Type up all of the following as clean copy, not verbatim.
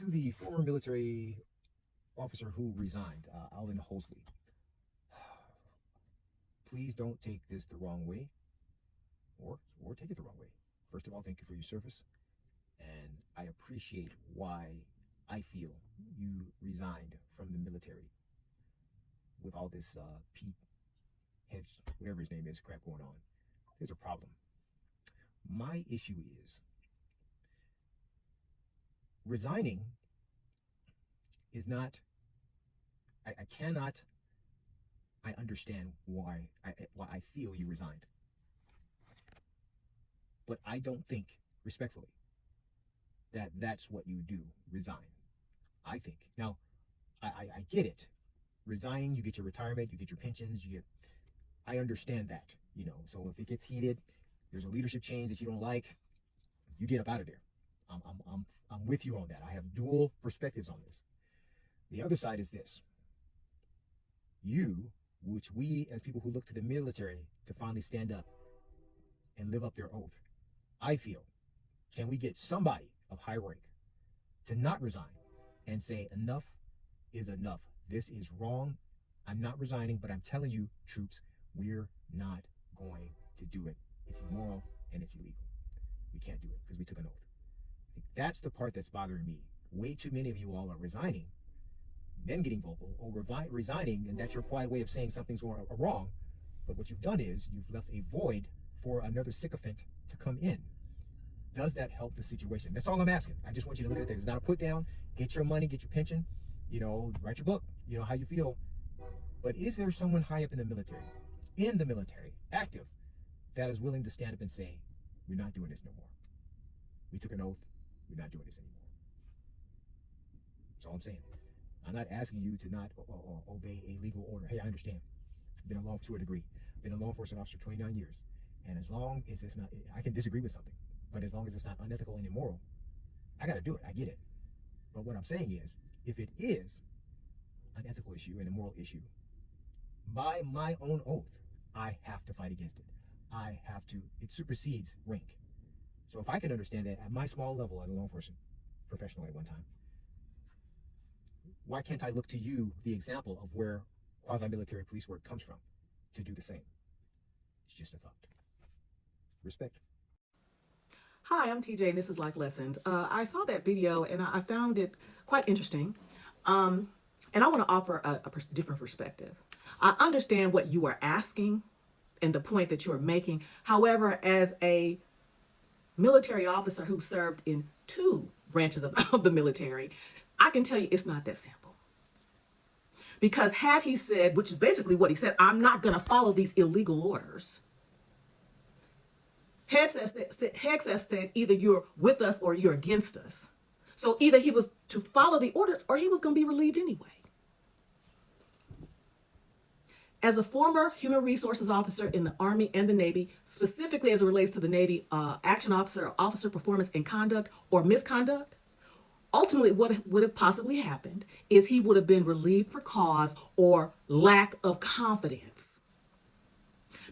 To the former military officer who resigned, Alvin Holsey, please don't take this the wrong way, or take it the wrong way. First of all, thank you for your service, and I appreciate why I feel you resigned from the military with all this Pete Heads, whatever his name is, crap going on. There's a problem. My issue is resigning is not, I cannot, I understand why I feel you resigned. But I don't think, respectfully, that that's what you do, resign. I think. Now, I get it. Resigning, you get your retirement, you get your pensions, I understand that, So if it gets heated, there's a leadership change that you don't like, you get up out of there. I'm with you on that. I have dual perspectives on this. The other side is this. Which we as people who look to the military to finally stand up and live up their oath, I feel, can we get somebody of high rank to not resign and say enough is enough? This is wrong. I'm not resigning, but I'm telling you, troops, we're not going to do it. It's immoral and it's illegal. We can't do it because we took an oath. That's the part that's bothering me. Way too many of you all are resigning, then getting vocal, or resigning, and that's your quiet way of saying something's wrong. But what you've done is you've left a void for another sycophant to come in. Does that help the situation? That's all I'm asking. I just want you to look at it. It's not a put down. Get your money, get your pension, write your book, how you feel. But is there someone high up in the military, active, that is willing to stand up and say, we're not doing this no more. We took an oath. We're not doing this anymore. That's all I'm saying. I'm not asking you to not obey a legal order. Hey, I understand. Been a to a degree. Been a law enforcement officer 29 years. And as long as it's not, I can disagree with something, but as long as it's not unethical and immoral, I got to do it. I get it. But what I'm saying is, if it is an ethical issue and a moral issue, by my own oath, I have to fight against it. It supersedes rank. So if I can understand that at my small level as a law enforcement professional at one time, why can't I look to you, the example of where quasi-military police work comes from, to do the same? It's just a thought. Respect. Hi, I'm TJ, and this is Life Lessons. I saw that video, and I found it quite interesting. And I want to offer a different perspective. I understand what you are asking and the point that you are making. However, as a military officer who served in two branches of the military, I can tell you it's not that simple. Because had he said, which is basically what he said, I'm not going to follow these illegal orders. Hegseth said either you're with us or you're against us. So either he was to follow the orders or he was going to be relieved anyway. As a former human resources officer in the Army and the Navy, specifically as it relates to the Navy action officer or officer performance and conduct or misconduct, ultimately what would have possibly happened is he would have been relieved for cause or lack of confidence.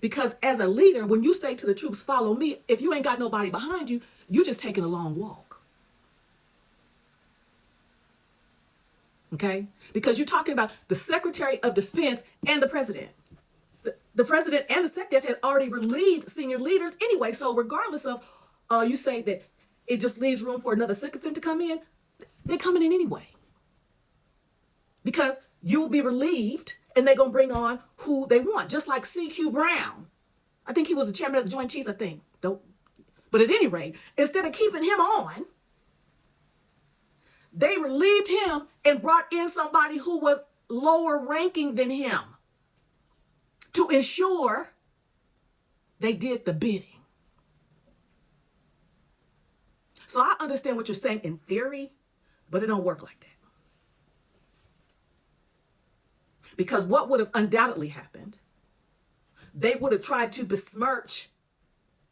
Because as a leader, when you say to the troops, follow me, if you ain't got nobody behind you, you're just taking a long walk. Okay? Because you're talking about the Secretary of Defense and the President. The President and the SecDef had already relieved senior leaders anyway. So regardless of you say that it just leaves room for another sycophant to come in, they're coming in anyway. Because you will be relieved and they're going to bring on who they want. Just like C.Q. Brown. I think he was the chairman of the Joint Chiefs, I think. But at any rate, instead of keeping him on, they relieved him and brought in somebody who was lower ranking than him to ensure they did the bidding. So I understand what you're saying in theory, but it don't work like that. Because what would have undoubtedly happened, they would have tried to besmirch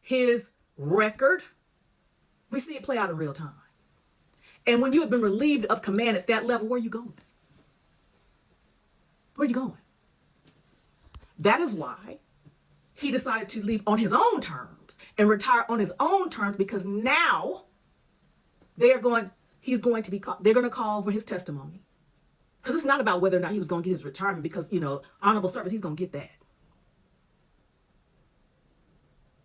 his record. We see it play out in real time. And when you have been relieved of command at that level, where are you going? Where are you going? That is why he decided to leave on his own terms and retire on his own terms, because now they are going, he's going to be called, they're going to call for his testimony. Because it's not about whether or not he was going to get his retirement, because, you know, honorable service, he's going to get that.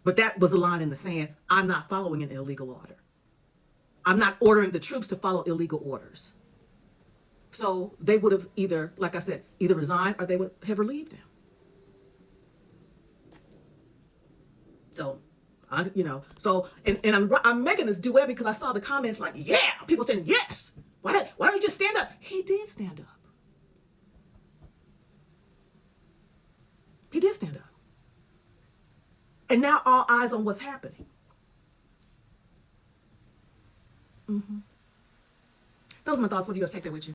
But that was a line in the sand. I'm not following an illegal order. I'm not ordering the troops to follow illegal orders. So they would have either, like I said, either resigned or they would have relieved him. So, I'm making this duet because I saw the comments like, yeah, people saying, yes, why don't you just stand up? He did stand up. He did stand up. And now all eyes on what's happening. Those are my thoughts. What do you guys take that with you?